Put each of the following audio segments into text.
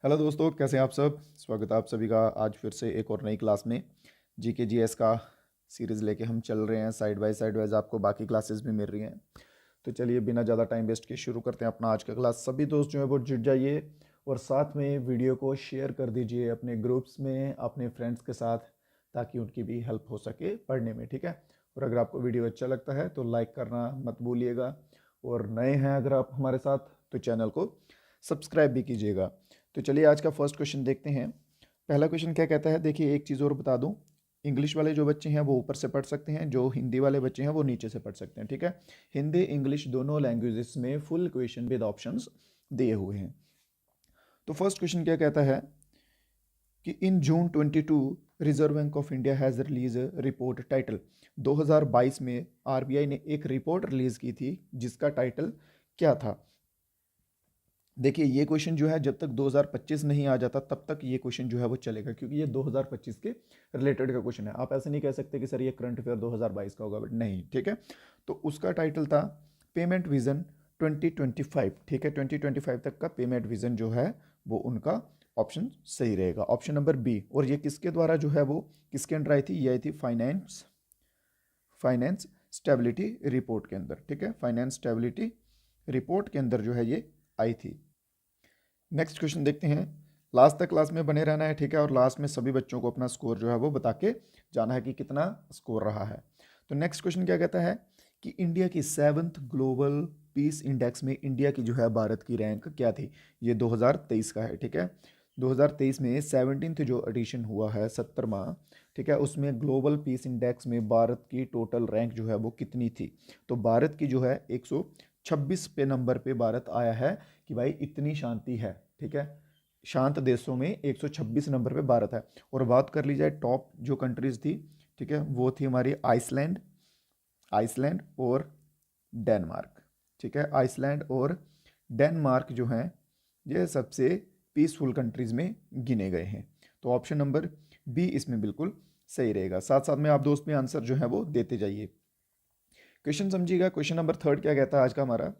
Hello दोस्तों, कैसे हैं आप सब। स्वागत है आप सभी का आज फिर से एक और नई क्लास में। जीके जीएस का सीरीज़ लेके हम चल रहे हैं। साइड बाय साइड वाइज आपको बाकी क्लासेस भी मिल रही हैं। तो चलिए बिना ज़्यादा टाइम वेस्ट किए शुरू करते हैं अपना आज का क्लास। सभी दोस्त जो है वो जुड़ जाइए और साथ में वीडियो को शेयर कर दीजिए अपने ग्रुप्स में, अपने फ्रेंड्स के साथ, ताकि उनकी भी हेल्प हो सके पढ़ने में। ठीक है। और अगर आपको वीडियो अच्छा लगता है तो लाइक करना मत भूलिएगा, और नए हैं अगर आप हमारे साथ तो चैनल को सब्सक्राइब भी कीजिएगा। तो चलिए आज का फर्स्ट क्वेश्चन देखते हैं। पहला क्वेश्चन क्या कहता है, देखिए एक चीज़ और बता दूं, इंग्लिश वाले जो बच्चे हैं वो ऊपर से पढ़ सकते हैं, जो हिंदी वाले बच्चे हैं वो नीचे से पढ़ सकते हैं। ठीक है। हिंदी इंग्लिश दोनों लैंग्वेजेस में फुल क्वेश्चन विद ऑप्शंस दिए हुए हैं। तो फर्स्ट क्वेश्चन क्या कहता है कि इन जून 22 reserve bank of India has release report title. 2022 में आरबीआई ने एक रिपोर्ट रिलीज की थी जिसका टाइटल क्या था। देखिए ये क्वेश्चन जो है जब तक 2025 नहीं आ जाता तब तक ये क्वेश्चन जो है वो चलेगा, क्योंकि ये 2025 के रिलेटेड का क्वेश्चन है। आप ऐसे नहीं कह सकते कि सर ये करंट अफेयर 2022 का होगा, बट नहीं। ठीक है। तो उसका टाइटल था पेमेंट विजन 2025। ठीक है, 2025 तक का पेमेंट विजन जो है वो उनका ऑप्शन सही रहेगा, ऑप्शन नंबर बी। और ये किसके द्वारा जो है वो किसके अंडर आई थी, ये आई थी फाइनेंस फाइनेंस स्टेबिलिटी रिपोर्ट के अंदर। ठीक है, फाइनेंस स्टेबिलिटी रिपोर्ट के अंदर जो है ये आई थी। नेक्स्ट क्वेश्चन देखते हैं। लास्ट तक क्लास में बने रहना है। ठीक है। और लास्ट में सभी बच्चों को अपना स्कोर जो है वो बता के जाना है कि कितना स्कोर रहा है। तो नेक्स्ट क्वेश्चन क्या कहता है कि इंडिया की 7th ग्लोबल पीस इंडेक्स में इंडिया की जो है भारत की रैंक क्या थी। ये 2023 का है। ठीक है। 2023 में 17th जो एडिशन हुआ है 70वां, ठीक है, उसमें ग्लोबल पीस इंडेक्स में भारत की टोटल रैंक जो है वो कितनी थी। तो भारत की जो है 126 पे नंबर पे भारत आया है कि भाई इतनी शांति है। ठीक है। शांत देशों में 126 नंबर पे भारत है। और बात कर ली जाए टॉप जो कंट्रीज थी, ठीक है, वो थी हमारी आइसलैंड आइसलैंड और डेनमार्क। ठीक है, आइसलैंड और डेनमार्क जो हैं ये सबसे पीसफुल कंट्रीज में गिने गए हैं। तो ऑप्शन नंबर बी इसमें बिल्कुल सही रहेगा। साथ साथ में आप दोस्त में आंसर जो है वो देते जाइए। क्वेश्चन समझिएगा। क्वेश्चन नंबर थर्ड क्या कहता है आज का हमारा,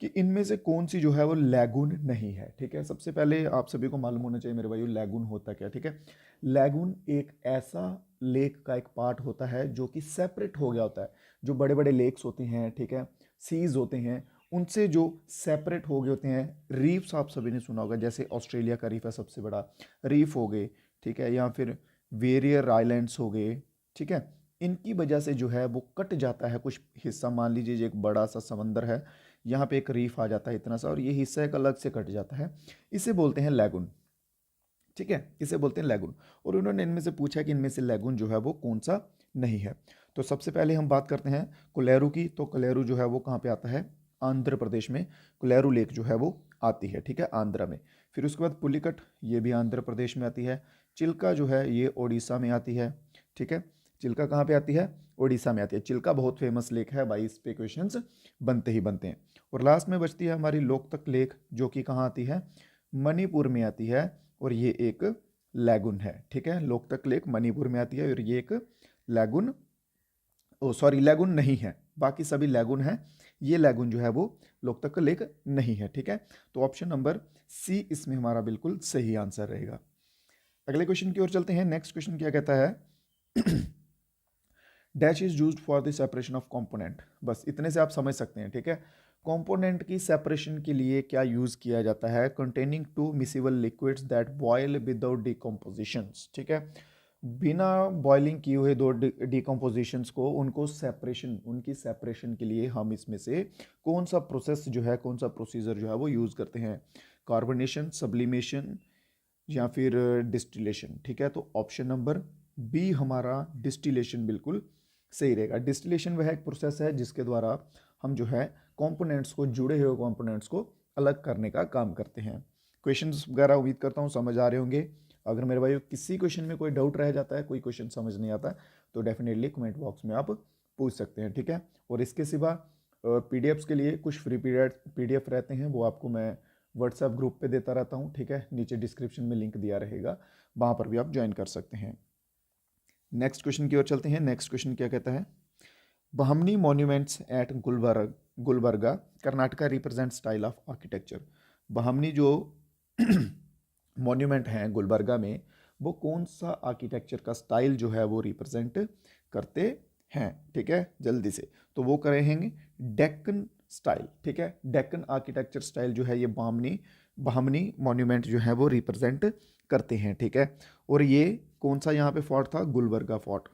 कि इनमें से कौन सी जो है वो लैगून नहीं है। ठीक है। सबसे पहले आप सभी को मालूम होना चाहिए मेरे भाई लैगून होता क्या। ठीक है। लैगून एक ऐसा लेक का एक पार्ट होता है जो कि सेपरेट हो गया होता है। जो बड़े बड़े लेक्स होते हैं, ठीक है, सीज होते हैं, उनसे जो सेपरेट हो गए होते हैं। रीफ्स आप सभी ने सुना होगा, जैसे ऑस्ट्रेलिया का रीफ है सबसे बड़ा रीफ हो गए, ठीक है, या फिर वेरियर आइलैंड्स हो गए। ठीक है। इनकी वजह से जो है वो कट जाता है कुछ हिस्सा। मान लीजिए एक बड़ा सा समंदर है, यहाँ पे एक रीफ आ जाता है इतना सा, और ये हिस्सा एक अलग से कट जाता है। इसे बोलते हैं लैगून। ठीक है, इसे बोलते हैं लैगून। और उन्होंने इनमें से पूछा कि इनमें से लैगून जो है वो कौन सा नहीं है। तो सबसे पहले हम बात करते हैं कोलेरू की। तो कोलेरू जो है वो कहाँ पे आता है, आंध्र प्रदेश में कोलेरू लेक जो है वो आती है। ठीक है, आंध्रा में। फिर उसके बाद पुलिकट, ये भी आंध्र प्रदेश में आती है। चिल्का जो है ये ओडिशा में आती है। ठीक है, चिल्का कहाँ पे आती है, ओडिशा में आती है। चिल्का बहुत फेमस लेक है भाई, इस पे क्वेश्चंस बनते ही बनते हैं। और लास्ट में बचती है हमारी लोकतक लेक, जो कि कहाँ आती है, मणिपुर में आती है। और ये एक लैगून है। ठीक है, लोकतक लेक मणिपुर में आती है और ये एक लैगून, ओ सॉरी, लैगून नहीं है। बाकी सभी लैगून है, ये लैगून जो है वो लोकतक लेक नहीं है। ठीक है। तो ऑप्शन नंबर सी इसमें हमारा बिल्कुल सही आंसर रहेगा। अगले क्वेश्चन की ओर चलते हैं। नेक्स्ट क्वेश्चन क्या कहता है, dash is used for the separation of component. बस इतने से आप समझ सकते हैं। ठीक है, कंपोनेंट की सेपरेशन के लिए क्या यूज किया जाता है, containing two miscible liquids that boil without decompositions. ठीक है, बिना बॉइलिंग किए हुए दो डिकम्पोजिशंस को, उनको सेपरेशन, उनकी सेपरेशन के लिए हम इसमें से कौन सा प्रोसेस जो है, कौन सा प्रोसीजर जो है वो यूज करते हैं, कार्बोनेशन, सब्लिमेशन, या फिर डिस्टिलेशन। ठीक है, तो ऑप्शन नंबर बी हमारा डिस्टिलेशन बिल्कुल सही रहेगा। डिस्टिलेशन वह एक प्रोसेस है जिसके द्वारा हम जो है कंपोनेंट्स को, जुड़े हुए कंपोनेंट्स को अलग करने का काम करते हैं। क्वेश्चंस वगैरह उम्मीद करता हूँ समझ आ रहे होंगे। अगर मेरे भाई किसी क्वेश्चन में कोई डाउट रह जाता है, कोई क्वेश्चन समझ नहीं आता, तो डेफिनेटली कमेंट बॉक्स में आप पूछ सकते हैं। ठीक है। और इसके सिवा पीडीएफ्स के लिए कुछ फ्री पीडीएफ रहते हैं, वो आपको मैं व्हाट्सएप ग्रुप पे देता रहता हूँ। ठीक है, नीचे डिस्क्रिप्शन में लिंक दिया रहेगा, वहाँ पर भी आप ज्वाइन कर सकते हैं। नेक्स्ट क्वेश्चन की ओर चलते हैं। नेक्स्ट क्वेश्चन क्या कहता है, Bahmani monuments at Gulbarga Karnataka represent style of architecture. Bahmani जो मॉन्यूमेंट हैं गुलबर्गा में, वो कौन सा आर्किटेक्चर का स्टाइल जो है वो रिप्रेजेंट करते हैं, ठीक है, जल्दी से। तो वो करेंगे डेक्कन स्टाइल, ठीक है, डेक्कन आर्किटेक्चर स्टाइल जो है ये बाहमनी मॉन्यूमेंट जो है वो रिप्रेजेंट करते हैं, ठीक है। और ये कौन सा यहाँ पे फोर्ट था, गुलबर्गा फोर्ट,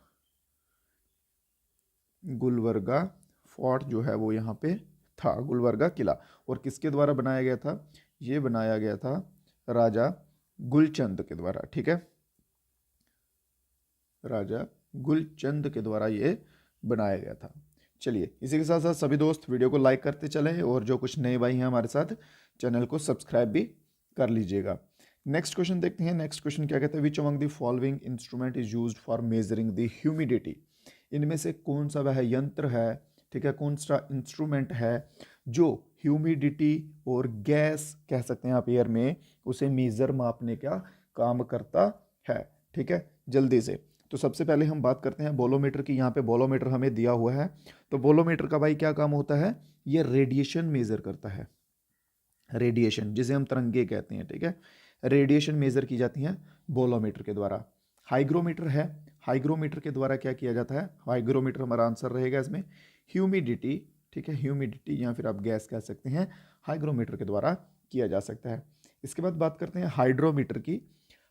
गुलबर्गा फोर्ट जो है वो यहाँ पे था, गुलबर्गा किला। और किसके द्वारा बनाया गया था, ये बनाया गया था राजा गुलचंद के द्वारा, ठीक है, राजा गुलचंद के द्वारा ये बनाया गया था। चलिए इसी के साथ साथ सभी दोस्त वीडियो को लाइक करते चलें, और जो कुछ नए भाई हैं हमारे साथ चैनल को सब्सक्राइब भी कर लीजिएगा। नेक्स्ट क्वेश्चन देखते हैं। नेक्स्ट क्वेश्चन क्या कहते हैं, which among the following instrument is used for measuring the humidity. इनमें से कौन सा वह यंत्र है, ठीक है, कौन सा इंस्ट्रूमेंट है जो ह्यूमिडिटी और गैस कह सकते हैं आप एयर में उसे मेजर मापने का काम करता है, ठीक है, जल्दी से। तो सबसे पहले हम बात करते हैं बोलोमीटर की। यहाँ पे बोलोमीटर हमें दिया हुआ है। तो बोलोमीटर का भाई क्या काम होता है, ये रेडिएशन मेजर करता है, रेडिएशन जिसे हम तरंगे कहते हैं, ठीक है, रेडिएशन मेजर की जाती हैं बोलोमीटर के द्वारा। हाइग्रोमीटर है, हाइग्रोमीटर के द्वारा क्या किया जाता है, हाइग्रोमीटर हमारा आंसर रहेगा इसमें ह्यूमिडिटी, ठीक है, ह्यूमिडिटी या फिर आप गैस कह सकते हैं, हाइग्रोमीटर के द्वारा किया जा सकता है। इसके बाद बात करते हैं हाइड्रोमीटर की।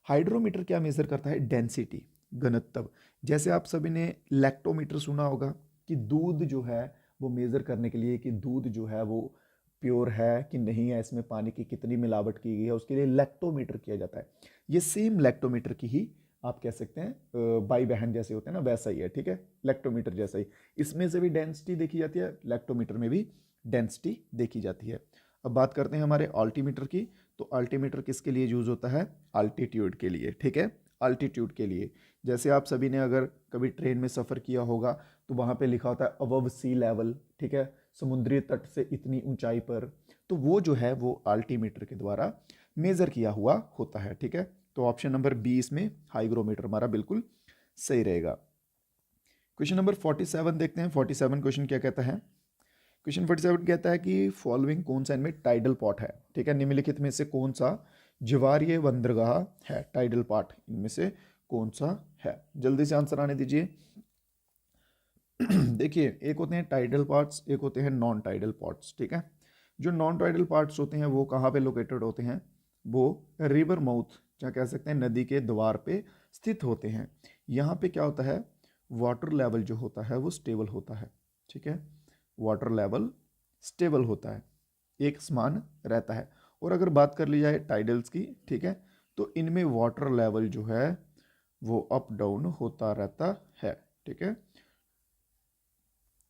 हाइड्रोमीटर क्या मेजर करता है, डेंसिटी, घनत्व। जैसे आप सभी ने लैक्टोमीटर सुना होगा कि दूध जो है वो मेजर करने के लिए कि दूध जो है वो प्योर है कि नहीं है, इसमें पानी की कितनी मिलावट की गई है, उसके लिए लैक्टोमीटर किया जाता है। ये सेम लैक्टोमीटर की ही आप कह सकते हैं भाई बहन जैसे होते हैं ना, वैसा ही है, ठीक है, लैक्टोमीटर जैसा ही। इसमें से भी डेंसिटी देखी जाती है, लैक्टोमीटर में भी डेंसिटी देखी जाती है। अब बात करते हैं हमारे अल्टीमीटर की। तो अल्टीमीटर किसके लिए यूज होता है, अल्टीट्यूड के लिए, ठीक है, अल्टीट्यूड के लिए। जैसे आप सभी ने अगर कभी ट्रेन में सफ़र किया होगा तो वहाँ पे लिखा होता है अबव सी लेवल, ठीक है, समुद्री तट से इतनी ऊंचाई पर, तो वो जो है वो अल्टीमीटर के द्वारा मेजर किया हुआ होता है, ठीक है। तो ऑप्शन नंबर बी इसमें हाइग्रोमीटर हमारा बिल्कुल सही रहेगा। क्वेश्चन नंबर 47 देखते हैं। 47 क्वेश्चन क्या कहता है, क्वेश्चन 47 कहता है कि फॉलोइंग कौन सा इनमें टाइडल पॉट है, ठीक है, निम्नलिखित में से कौन सा ज्वारीय बंदरगाह है, टाइडल पॉट इनमें से कौन सा है, जल्दी से आंसर आने दीजिए। देखिए एक होते हैं टाइडल पार्ट्स, एक होते हैं नॉन टाइडल पार्ट्स, ठीक है। जो नॉन टाइडल पार्ट्स होते हैं वो कहाँ पे लोकेटेड होते हैं, वो रिवर माउथ क्या कह सकते हैं, नदी के द्वार पे स्थित होते हैं। यहाँ पे क्या होता है, वाटर लेवल जो होता है वो स्टेबल होता है, ठीक है, वाटर लेवल स्टेबल होता है, एक समान रहता है। और अगर बात कर ली जाए टाइडल्स की, ठीक है, तो इनमें वाटर लेवल जो है वो अप डाउन होता रहता है, ठीक है,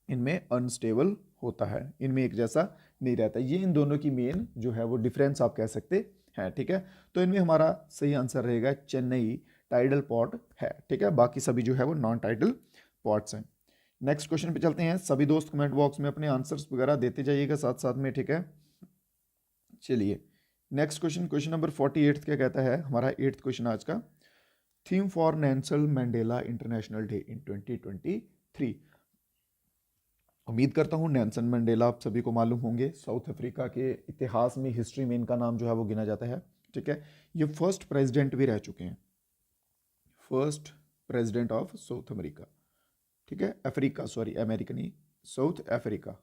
इनमें अनस्टेबल होता है, इनमें एक जैसा नहीं रहता। ये इन दोनों की मेन जो है वो डिफरेंस आप कह सकते हैं, ठीक है। तो इनमें हमारा सही आंसर रहेगा चेन्नई टाइडल पॉट है, ठीक है, बाकी सभी जो है वो नॉन टाइडल पॉट्स हैं। नेक्स्ट क्वेश्चन पे चलते हैं। सभी दोस्त कमेंट बॉक्स में अपने आंसर्स वगैरह देते जाइएगा साथ साथ में, ठीक है। चलिए नेक्स्ट क्वेश्चन, क्वेश्चन नंबर 48 क्या कहता है, हमारा 8th क्वेश्चन आज का। Theme for Nelson Mandela international day in 2023। उम्मीद करता हूँ नेल्सन मंडेला आप सभी को मालूम होंगे, साउथ अफ्रीका के इतिहास में, हिस्ट्री में इनका नाम जो है वो गिना जाता है, ठीक है। ये फर्स्ट प्रेसिडेंट भी रह चुके हैं, first president of south America, ठीक है, अफ्रीका, सॉरी अमेरिका नहीं, साउथ अफ्रीका,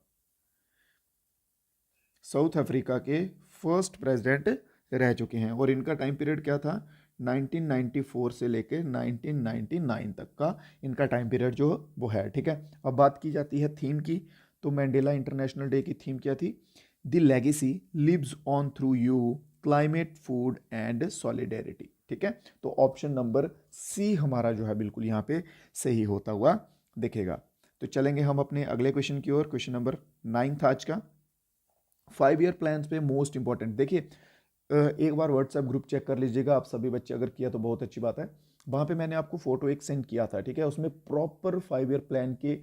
साउथ अफ्रीका के फर्स्ट प्रेसिडेंट रह चुके हैं। और इनका टाइम पीरियड क्या था, 1994 से लेके 1999 तक का इनका टाइम पीरियड जो वो है, ठीक है। अब बात की जाती है थीम की, तो मंडेला इंटरनेशनल डे की थीम क्या थी, the legacy lives on through you, climate, food and solidarity, ठीक है। तो ऑप्शन नंबर सी हमारा जो है बिल्कुल यहाँ पे सही होता हुआ दिखेगा। तो चलेंगे हम अपने अगले क्वेश्चन की ओर। क्वेश्चन नंबर 9 था आज का। 5 ईयर प्लान्स पे मोस्ट इंपॉर्टेंट, देखिए एक बार व्हाट्सएप ग्रुप चेक कर लीजिएगा आप सभी बच्चे, अगर किया तो बहुत अच्छी बात है। वहाँ पे मैंने आपको फोटो एक सेंड किया था, ठीक है, उसमें प्रॉपर 5 ईयर प्लान के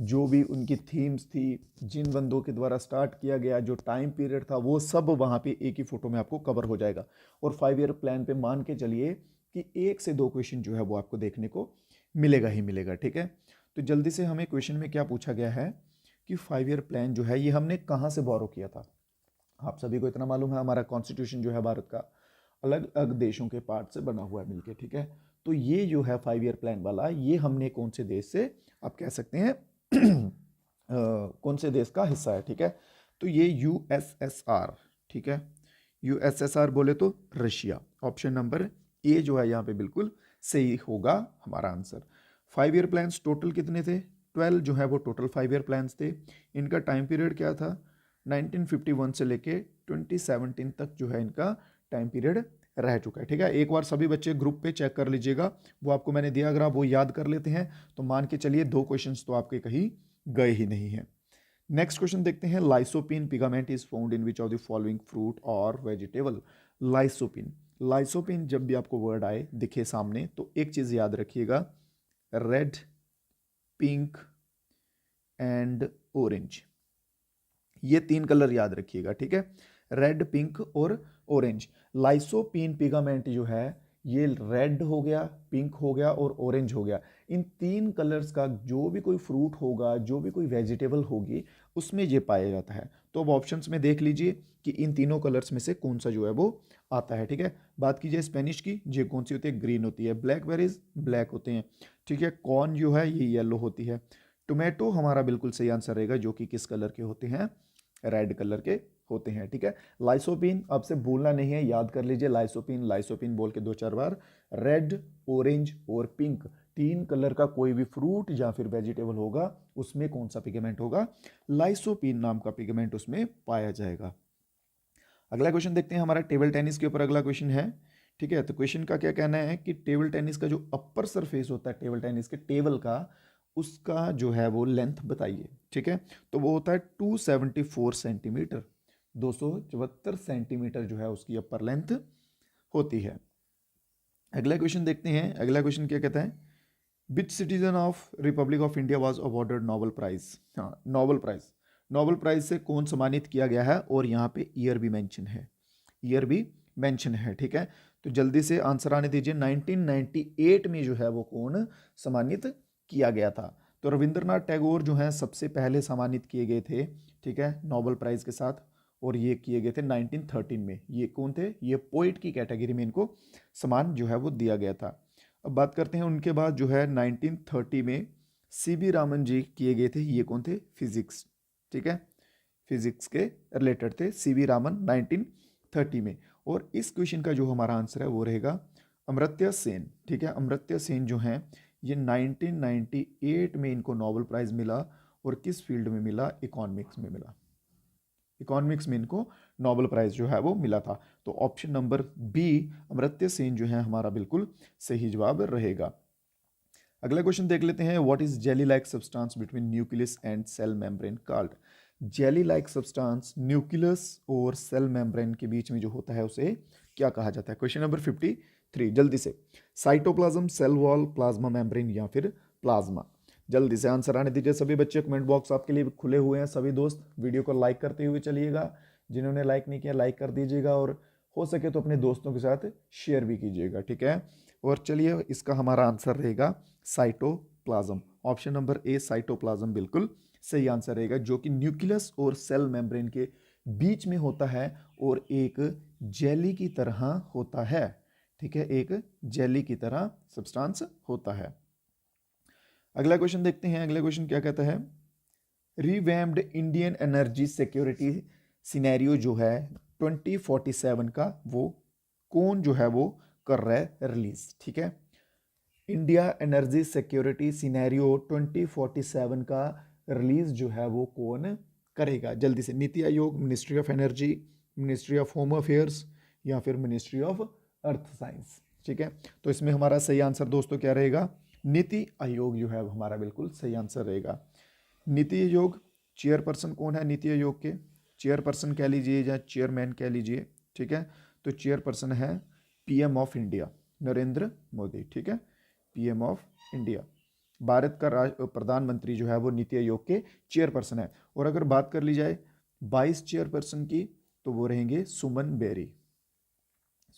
जो भी उनकी थीम्स थी, जिन बंदों के द्वारा स्टार्ट किया गया, जो टाइम पीरियड था, वो सब वहाँ पे एक ही फोटो में आपको कवर हो जाएगा। और 5 ईयर प्लान पे मान के चलिए कि 1 से 2 क्वेश्चन जो है वो आपको देखने को मिलेगा ही मिलेगा, ठीक है। तो जल्दी से हमें क्वेश्चन में क्या पूछा गया है कि 5 ईयर प्लान जो है ये हमने कहाँ से बोरो किया था। आप सभी को इतना मालूम है, हमारा कॉन्स्टिट्यूशन जो है भारत का अलग अलग देशों के पार्ट से बना हुआ है मिलके, ठीक है। तो ये जो है 5 ईयर प्लान वाला, ये हमने कौन से देश से, आप कह सकते हैं कौन से देश का हिस्सा है, ठीक है। तो ये यूएसएसआर, ठीक है, यूएसएसआर बोले तो रशिया। ऑप्शन नंबर ए जो है यहाँ पे बिल्कुल सही होगा हमारा आंसर। 5 ईयर प्लान्स टोटल कितने थे? 12 जो है वो टोटल 5 ईयर प्लान्स थे। इनका टाइम पीरियड क्या था? 1951 से लेके 2017 तक जो है इनका टाइम पीरियड रह चुका है, ठीक है। एक बार सभी बच्चे ग्रुप पे चेक कर लीजिएगा, वो आपको मैंने दिया, अगर आप वो याद कर लेते हैं तो मान के चलिए 2 क्वेश्चंस तो आपके कहीं गए ही नहीं हैं। नेक्स्ट क्वेश्चन देखते हैं, lycopene pigment is found in which of the following fruit और वेजिटेबल। लाइसोपिन, लाइसोपिन जब भी आपको वर्ड आए दिखे सामने तो एक चीज याद रखिएगा, रेड, पिंक एंड ऑरेंज, ये 3 कलर याद रखिएगा, ठीक है, रेड, पिंक और ऑरेंज। लाइसोपिन पिगामेंट जो है ये रेड हो गया, पिंक हो गया और ऑरेंज हो गया। इन 3 कलर्स का जो भी कोई फ्रूट होगा, जो भी कोई वेजिटेबल होगी, उसमें ये पाया जाता है। तो अब ऑप्शंस में देख लीजिए कि इन तीनों कलर्स में से कौन सा जो है वो आता है, ठीक है। बात कीजिए स्पेनिश की, ये कौन सी होती है? ग्रीन होती है। ब्लैकबेरीज ब्लैक होते हैं, ठीक है। कॉर्न जो है ये येलो होती है। टोमेटो हमारा बिल्कुल सही आंसर रहेगा, जो कि किस कलर के होते हैं? रेड कलर के होते हैं, ठीक है। लाइसोपिन आपसे भूलना नहीं है, याद कर लीजिए, लाइसोपिन लाइसोपिन बोल के 2-4 बार। रेड, ऑरेंज और पिंक, 3 कलर का कोई भी फ्रूट या फिर वेजिटेबल होगा, उसमें कौन सा पिगमेंट होगा? लाइसोपिन नाम का पिगमेंट उसमें पाया जाएगा। अगला क्वेश्चन देखते हैं, हमारा टेबल टेनिस के ऊपर अगला क्वेश्चन है, ठीक है। तो क्वेश्चन का क्या कहना है कि टेबल टेनिस का जो अपर सरफेस होता है टेबल टेनिस के टेबल का, उसका जो है वो लेंथ बताइए, ठीक है। तो वो होता है 274 सेंटीमीटर, 274 सेंटीमीटर जो है उसकी अपर लेंथ होती है। अगला क्वेश्चन देखते हैं, अगला क्वेश्चन क्या कहता है, which citizen of republic of India was awarded Nobel prize. हाँ, नोबेल प्राइज, नोबेल प्राइज से कौन सम्मानित किया गया है, और यहाँ पे ईयर भी मेंशन है, ईयर भी मेंशन है, ठीक है। तो जल्दी से आंसर आने दीजिए, 1998 में जो है वो कौन सम्मानित किया गया था? तो रविंद्रनाथ टैगोर जो हैं सबसे पहले सम्मानित किए गए थे, ठीक है, नोबेल प्राइज के साथ, और ये किए गए थे 1913 में। ये कौन थे? ये पोइट की कैटेगरी में इनको सम्मान जो है वो दिया गया था। अब बात करते हैं उनके बाद जो है 1930 में सीवी रामन जी किए गए थे। ये कौन थे? फिजिक्स, ठीक है, फिजिक्स के रिलेटेड थे सीवी रामन 1930 में। और इस क्वेश्चन का जो हमारा आंसर है वो रहेगा अमर्त्य सेन, ठीक है। अमर्त्य सेन जो हैं ये 1998 में इनको नोबेल प्राइज मिला, और किस फील्ड में मिला? इकोनॉमिक्स में मिला, इकोनॉमिक्स में इनको नोबेल प्राइज जो है वो मिला था। तो option number B Amartya Sen जो है हमारा बिल्कुल सही जवाब रहेगा। अगला क्वेश्चन देख लेते हैं, what is jelly like substance between nucleus and cell membrane called. Jelly like substance nucleus और सेल मेम्ब्रेन के बीच में जो होता है उसे क्या कहा जाता है? क्वेश्चन नंबर 53, जल्दी से, cytoplasm, cell wall, plasma membrane या फिर प्लाज्मा। जल्दी से आंसर आने दीजिए सभी बच्चे, कमेंट बॉक्स आपके लिए खुले हुए हैं। सभी दोस्त वीडियो को लाइक करते हुए चलिएगा, जिन्होंने लाइक नहीं किया लाइक कर दीजिएगा, और हो सके तो अपने दोस्तों के साथ शेयर भी कीजिएगा, ठीक है। और चलिए, इसका हमारा आंसर रहेगा cytoplasm. Option number A cytoplasm बिल्कुल सही आंसर रहेगा, जो कि न्यूक्लियस और सेल मेम्ब्रेन के बीच में होता है और एक जेली की तरह होता है, ठीक है, एक जेली की तरह सब्सटेंस होता है। अगला क्वेश्चन देखते हैं, अगला क्वेश्चन क्या कहता है, revamped Indian energy security scenario जो है 2047 का, वो कौन जो है वो कर रहा है रिलीज, ठीक है। इंडिया एनर्जी सिक्योरिटी सिनेरियो 2047 का रिलीज जो है वो कौन करेगा? जल्दी से, NITI Aayog, ministry of energy, ministry of home affairs या फिर मिनिस्ट्री ऑफ अर्थ साइंस, ठीक है। तो इसमें हमारा सही आंसर दोस्तों क्या रहेगा? नीति आयोग जो है वो हमारा बिल्कुल सही आंसर रहेगा। नीति आयोग, चेयरपर्सन कौन है नीति आयोग के? चेयरपर्सन कह लीजिए या चेयरमैन कह लीजिए, ठीक है। तो चेयरपर्सन है PM of India Narendra Modi, ठीक है, पीएम ऑफ इंडिया। भारत का प्रधानमंत्री जो है वो नीति आयोग के चेयरपर्सन है। और अगर बात कर ली जाए वाइस चेयरपर्सन की, तो वो रहेंगे सुमन बेरी,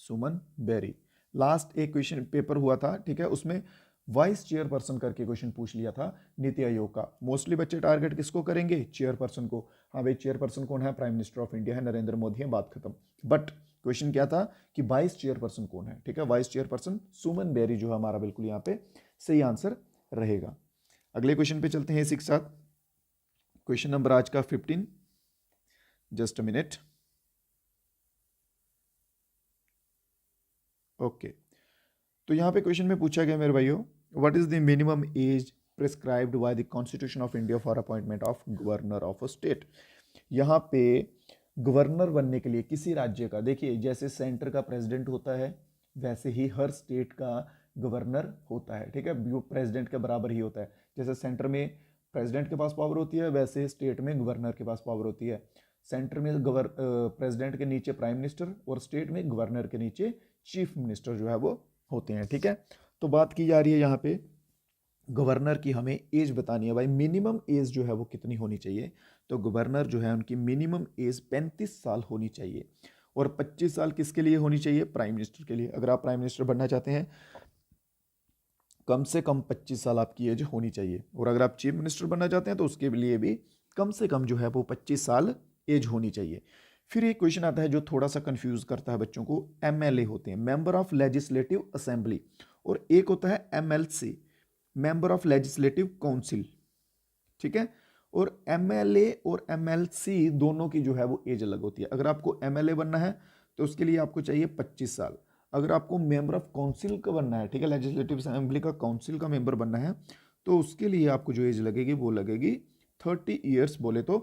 सुमन बेरी। लास्ट एक क्वेश्चन पेपर हुआ था, ठीक है, उसमें वाइस चेयरपर्सन करके क्वेश्चन पूछ लिया था नीति आयोग का। मोस्टली बच्चे टारगेट किसको करेंगे? चेयरपर्सन को। हाँ भाई, चेयरपर्सन कौन है? प्राइम मिनिस्टर ऑफ इंडिया है, नरेंद्र मोदी है, बात खत्म। बट क्वेश्चन क्या था कि वाइस चेयरपर्सन कौन है, ठीक है, वाइस चेयरपर्सन सुमन बेरी जो है हमारा बिल्कुल यहाँ पे सही आंसर रहेगा। अगले क्वेश्चन पे चलते हैं इसी के साथ। क्वेश्चन नंबर आज का 15, जस्ट अ मिनट। ओके, तो यहाँ पे क्वेश्चन में पूछा गया मेरे भाइयों, what is the minimum age prescribed by the constitution of India for appointment of governor of a state. यहाँ पे गवर्नर बनने के लिए किसी राज्य का, देखिए जैसे सेंटर का प्रेसिडेंट होता है वैसे ही हर स्टेट का गवर्नर होता है, ठीक है, वो प्रेसिडेंट के बराबर ही होता है। जैसे सेंटर में प्रेसिडेंट के पास पावर होती है वैसे स्टेट में गवर्नर के पास पावर होती है। सेंटर में प्रेसिडेंट के नीचे प्राइम मिनिस्टर और स्टेट में गवर्नर के नीचे चीफ मिनिस्टर जो है वो होते हैं, ठीक है। तो बात की जा रही है यहाँ पे गवर्नर की, हमें एज बतानी है भाई, मिनिमम एज जो है वो कितनी होनी चाहिए। तो गवर्नर जो है उनकी मिनिमम एज 35 साल होनी चाहिए, और 25 साल किसके लिए होनी चाहिए, प्राइम मिनिस्टर के लिए। अगर आप प्राइम मिनिस्टर बनना चाहते हैं कम से कम 25 साल आपकी एज होनी चाहिए, और अगर आप चीफ मिनिस्टर बनना चाहते हैं तो उसके लिए भी कम से कम जो है वो 25 साल एज होनी चाहिए। फिर एक क्वेश्चन आता है जो थोड़ा सा कंफ्यूज करता है बच्चों को, एमएलए होते हैं, मेंबर ऑफ लेजिस्लेटिव असेंबली, और एक होता है MLC, member of legislative council, ठीक है। और एमएलए और एमएलसी दोनों की जो है वो एज अलग होती है। अगर आपको एमएलए बनना है तो उसके लिए आपको चाहिए 25 साल। अगर आपको मेंबर ऑफ काउंसिल का बनना है, ठीक है, लेजिस्लेटिव असेंबली का काउंसिल का मेंबर बनना है, तो उसके लिए आपको जो एज लगेगी वो लगेगी 30 ईयर्स, बोले तो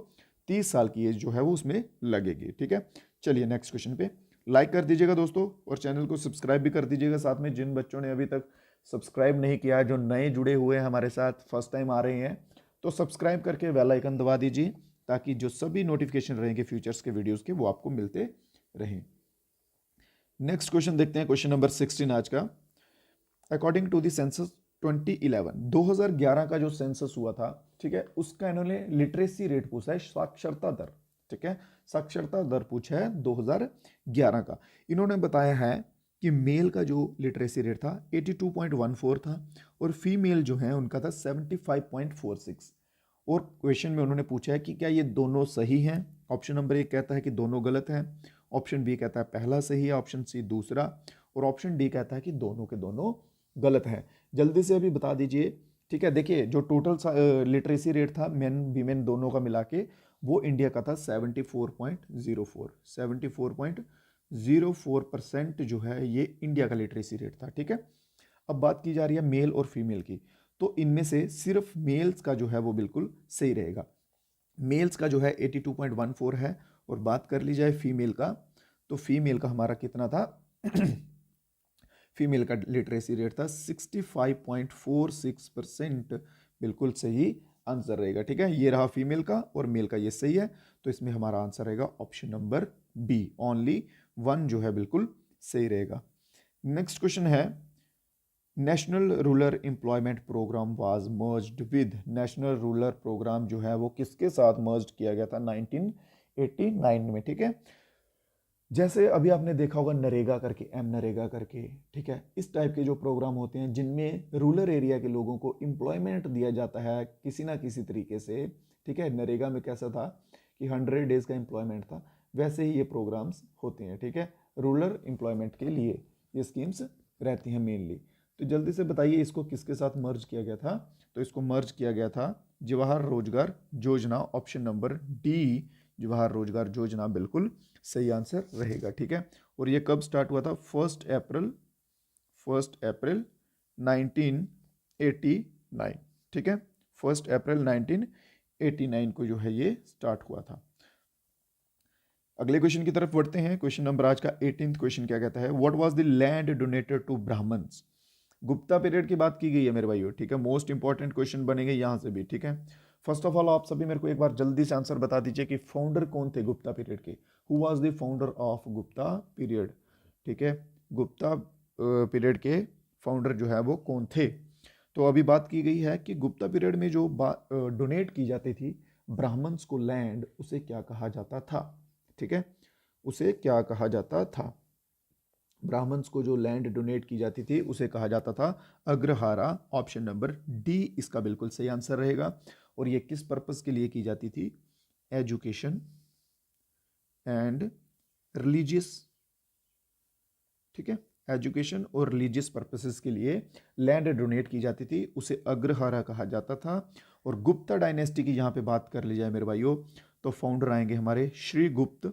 30 साल की एज जो है वो उसमें लगेगी, ठीक है। चलिए नेक्स्ट क्वेश्चन पे लाइक कर दीजिएगा दोस्तों, और चैनल को सब्सक्राइब भी कर दीजिएगा। साथ में जिन बच्चों ने अभी तक सब्सक्राइब नहीं किया, जो नए जुड़े हुए हैं हमारे साथ, फर्स्ट टाइम आ रहे हैं, तो सब्सक्राइब करके बेल आइकन दबा दीजिए, ताकि जो सभी नोटिफिकेशन रहेंगे फ्यूचर्स के वीडियोस के वो आपको मिलते रहें। नेक्स्ट क्वेश्चन देखते हैं, क्वेश्चन नंबर 16 आज का। अकॉर्डिंग टू द सेंसस 2011, 2011 का जो सेंसस हुआ था, ठीक है, उसका इन्होंने लिटरेसी रेट पूछा है, साक्षरता दर, ठीक है, साक्षरता दर पूछा है 2011 का। इन्होंने बताया है कि मेल का जो लिटरेसी रेट था 82.14 था, और फीमेल जो है उनका था 75.46। और क्वेश्चन में उन्होंने पूछा है कि क्या ये दोनों सही हैं। ऑप्शन नंबर 1 कहता है कि दोनों गलत हैं, ऑप्शन बी कहता है पहला सही है, ऑप्शन सी दूसरा, और ऑप्शन डी कहता है कि दोनों के दोनों गलत हैं। जल्दी से अभी बता दीजिए, ठीक है। देखिए जो टोटल लिटरेसी रेट था मेन वीमेन दोनों का मिला के, वो इंडिया का था 74.04, 74.04% जो है ये इंडिया का लिटरेसी रेट था, ठीक है। अब बात की जा रही है मेल और फीमेल की, तो इनमें से सिर्फ मेल्स का जो है वो बिल्कुल सही रहेगा। मेल्स का जो है 82.14 है, और बात कर ली जाए फीमेल का, तो फीमेल का हमारा कितना था फीमेल का लिटरेसी रेट था 65.46%, बिल्कुल सही आंसर रहेगा, ठीक है। ये रहा फीमेल का, और मेल का ये सही है, तो इसमें हमारा आंसर रहेगा ऑप्शन नंबर बी, ओनली 1 जो है बिल्कुल सही रहेगा। नेक्स्ट क्वेश्चन है, national rural employment programme was merged with, national rural programme जो है वो किसके साथ मर्ज्ड किया गया था 1989 में, ठीक है। जैसे अभी आपने देखा होगा नरेगा करके, एम नरेगा करके, ठीक है, इस टाइप के जो प्रोग्राम होते हैं जिनमें रूरल एरिया के लोगों को एम्प्लॉयमेंट दिया जाता है किसी ना किसी तरीके से, ठीक है। नरेगा में कैसा था कि 100 डेज का एम्प्लॉयमेंट था, वैसे ही ये प्रोग्राम्स होते हैं, ठीक है। रूरल एम्प्लॉयमेंट के लिए ये स्कीम्स रहती हैं मेनली। तो जल्दी से बताइए इसको किसके साथ मर्ज किया गया था। तो इसको मर्ज किया गया था जवाहर रोजगार योजना, ऑप्शन नंबर डी, जवाहर रोजगार योजना बिल्कुल सही आंसर रहेगा, ठीक है। और ये कब स्टार्ट हुआ था, 1 अप्रैल 1989, ठीक है, 1 अप्रैल 1989 को जो है ये स्टार्ट हुआ था। अगले क्वेश्चन की तरफ बढ़ते हैं। क्वेश्चन नंबर आज का 18th क्वेश्चन क्या कहता है, what was the land donated to Brahmins. Gupta period की बात की गई है मेरे भाइयों, ठीक है। मोस्ट इंपॉर्टेंट क्वेश्चन बनेंगे यहां से भी, ठीक है। फर्स्ट ऑफ ऑल आप सभी मेरे को एक बार जल्दी से आंसर बता दीजिए कि फाउंडर कौन थे गुप्ता पीरियड के, who was the founder of Gupta period, ठीक है। गुप्ता पीरियड के फाउंडर जो है वो कौन थे। तो अभी बात की गई है कि गुप्ता पीरियड में जो डोनेट की जाती थी ब्राह्मण्स को लैंड, उसे क्या कहा जाता था, ठीक है, उसे क्या कहा जाता था। ब्राह्मण्स को जो लैंड डोनेट की जाती थी उसे कहा जाता था अग्रहारा, ऑप्शन नंबर डी इसका बिल्कुल सही आंसर रहेगा। और ये किस पर्पस के लिए की जाती थी, एजुकेशन एंड रिलीजियस ठीक है, एजुकेशन और रिलीजियस पर्पसेस के लिए लैंड डोनेट की जाती थी, उसे अग्रहारा कहा जाता था। और गुप्ता डायनेस्टी की यहाँ पे बात कर ली जाए मेरे भाइयों, तो फाउंडर आएंगे हमारे श्रीगुप्त।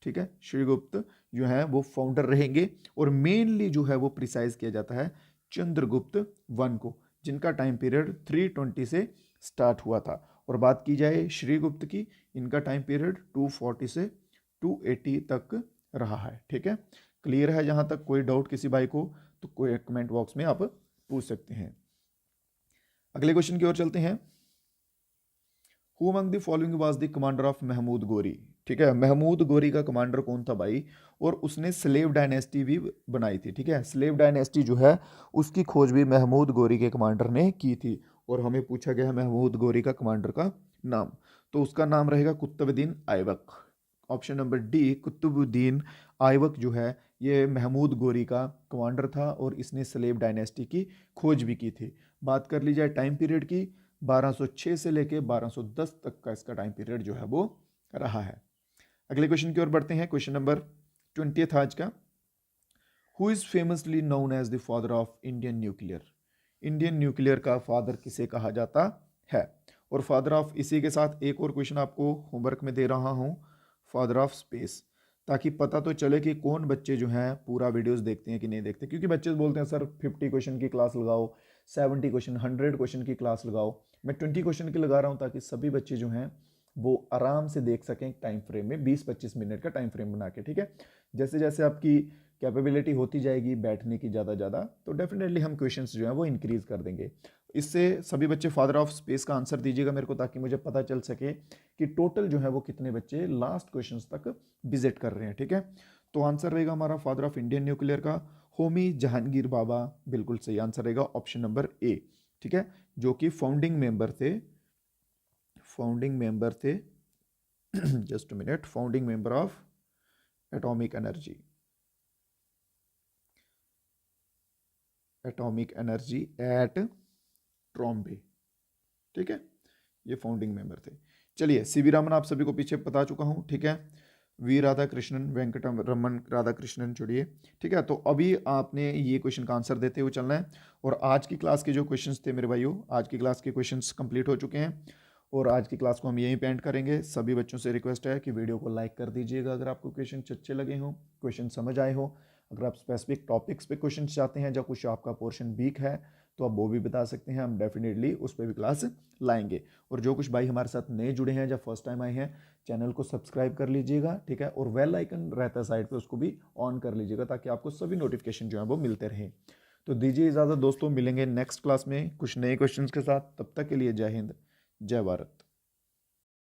ठीक है, श्रीगुप्त जो है वो फाउंडर रहेंगे, और मेनली जो है वो प्रिसाइज किया जाता है चंद्रगुप्त वन को, जिनका टाइम पीरियड 320 से स्टार्ट हुआ था। और बात की जाए श्रीगुप्त की, इनका टाइम पीरियड 240 से 280 तक रहा है। ठीक है, क्लियर है जहां तक? कोई डाउट किसी भाई को तो कोई कमेंट बॉक्स में आप पूछ सकते हैं। अगले क्वेश्चन की ओर चलते हैं। Who among the following was the commander of Mahmud Ghori? ठीक है, महमूद गोरी का कमांडर कौन था भाई? और उसने स्लेव डायनेस्टी भी बनाई थी। ठीक है, स्लेव डायनेस्टी जो है उसकी खोज भी महमूद गोरी के कमांडर ने की थी। और हमें पूछा गया है महमूद गोरी का कमांडर का नाम, तो उसका नाम रहेगा Qutubuddin Aibak. Option number D, Qutubuddin Aibak जो है ये महमूद गोरी का कमांडर था, और इसने स्लेव डायनेस्टी की खोज भी की थी। बात कर ली जाए टाइम पीरियड की, 1206 से लेके 1210 तक का इसका टाइम पीरियड जो है वो रहा है। अगले क्वेश्चन की ओर बढ़ते हैं, क्वेश्चन नंबर 20 आज का। Who is famously known as the father of Indian nuclear? Indian nuclear का फादर किसे कहा जाता है? और फादर ऑफ, इसी के साथ एक और क्वेश्चन आपको होमवर्क में दे रहा हूं, फादर ऑफ स्पेस, ताकि पता तो चले कि कौन बच्चे जो हैं पूरा वीडियोस देखते हैं कि नहीं देखते। क्योंकि बच्चे बोलते हैं सर 50 क्वेश्चन की क्लास लगाओ, 70 क्वेश्चन, 100 क्वेश्चन की क्लास लगाओ। मैं 20 क्वेश्चन की लगा रहा हूं ताकि सभी बच्चे जो हैं वो आराम से देख सकें टाइम फ्रेम में, 20-25 मिनट का टाइम फ्रेम बना के। ठीक है, जैसे जैसे आपकी कैपेबिलिटी होती जाएगी बैठने की ज़्यादा तो डेफिनेटली हम क्वेश्चंस जो हैं वो इंक्रीज कर देंगे। इससे सभी बच्चे फादर ऑफ स्पेस का आंसर दीजिएगा मेरे को, ताकि मुझे पता चल सके कि टोटल जो है वो कितने बच्चे लास्ट क्वेश्चंस तक विजिट कर रहे हैं। ठीक है, तो आंसर रहेगा हमारा फादर ऑफ इंडियन न्यूक्लियर का होमी जहांगीर बाबा, बिल्कुल सही आंसर रहेगा ऑप्शन नंबर ए। ठीक है, जो कि फाउंडिंग मेंबर थे just minute, founding member of atomic energy at Trombay. ठीक है, ये फाउंडिंग मेंबर थे। चलिए, सीवी रामन आप सभी को पीछे बता चुका हूं। ठीक है, वी राधाकृष्णन, वेंकटम रमन राधाकृष्णन जुड़िए। ठीक है, तो अभी आपने ये क्वेश्चन का आंसर देते हुए चलना है। और आज की क्लास के जो क्वेश्चंस थे मेरे भाइयों, आज की क्लास के क्वेश्चंस कंप्लीट हो चुके हैं, और आज की क्लास को हम यहीं पे एंड करेंगे। सभी बच्चों से रिक्वेस्ट है कि वीडियो को लाइक कर दीजिएगा अगर आपको क्वेश्चन अच्छे लगे हों, क्वेश्चन समझ आए हो। अगर आप स्पेसिफिक टॉपिक्स पे क्वेश्चन चाहते हैं, जब कुछ आपका पोर्शन वीक है तो आप वो भी बता सकते हैं, हम डेफिनेटली उस पर भी क्लास लाएंगे। और जो कुछ भाई हमारे साथ नए जुड़े हैं, जब फर्स्ट टाइम आए हैं, चैनल को सब्सक्राइब कर लीजिएगा। ठीक है, और बेल आइकन रहता है साइड पे, उसको भी ऑन कर लीजिएगा, ताकि आपको सभी नोटिफिकेशन जो है वो मिलते रहें। तो दीजिए इजाज़त दोस्तों, मिलेंगे नेक्स्ट क्लास में कुछ नए क्वेश्चंस के साथ। तब तक के लिए जय हिंद, जय भारत।